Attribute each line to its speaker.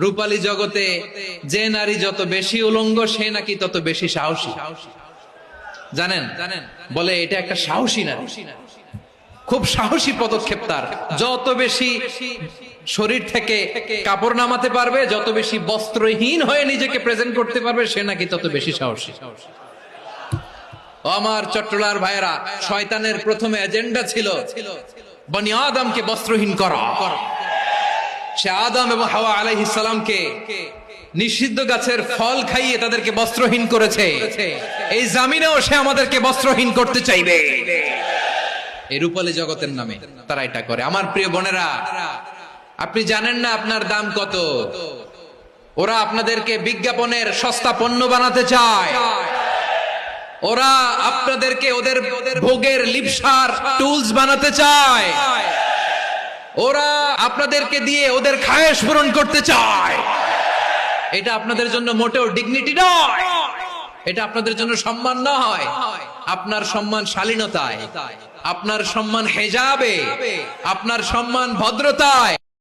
Speaker 1: রূপালী জগতে যে নারী যত বেশি উলঙ্গ সে নাকি তত বেশি সাহসী। জানেন বলে এটা একটা সাহসী নারী, খুব সাহসী পদক্ষেপ তার। যত বেশি শরীর থেকে কাপড় নামাতে পারবে, যত বেশি বস্ত্রহীন হয়ে নিজেকে প্রেজেন্ট করতে পারবে, সে নাকি তত বেশি সাহসী। আমার চট্টলার ভাইয়েরা, শয়তানের প্রথম এজেন্ডা ছিল বনি আদমকে বস্ত্রহীন করা। সে আদম এবং হাওয়া আলাইহিস সালামকে নিষিদ্ধ গাছের ফল খাইয়ে তাদেরকে বস্ত্রহীন করেছে। এই জামিনেও সে আমাদেরকে বস্ত্রহীন করতে চাইবে। এই রূপালী জগতের নামে তারা এটা করে। আমার প্রিয় বোনেরা, আপনি জানেন না আপনার দাম কত। ওরা আপনাদেরকে বিজ্ঞাপনের সস্তা পণ্য বানাতে চায়। ওরা আপনাদেরকে ওদের ভোগের লিপসার টুলস বানাতে চায়। ওরা আপনাদেরকে দিয়ে ওদের খায়েশ পূরণ করতে চায়। এটা আপনাদের জন্য মোটেও ডিগনিটি নয়, এটা আপনাদের জন্য সম্মান নয়। আপনার সম্মান শালীনতায়, আপনার সম্মান হেজাবে, আপনার সম্মান ভদ্রতায়।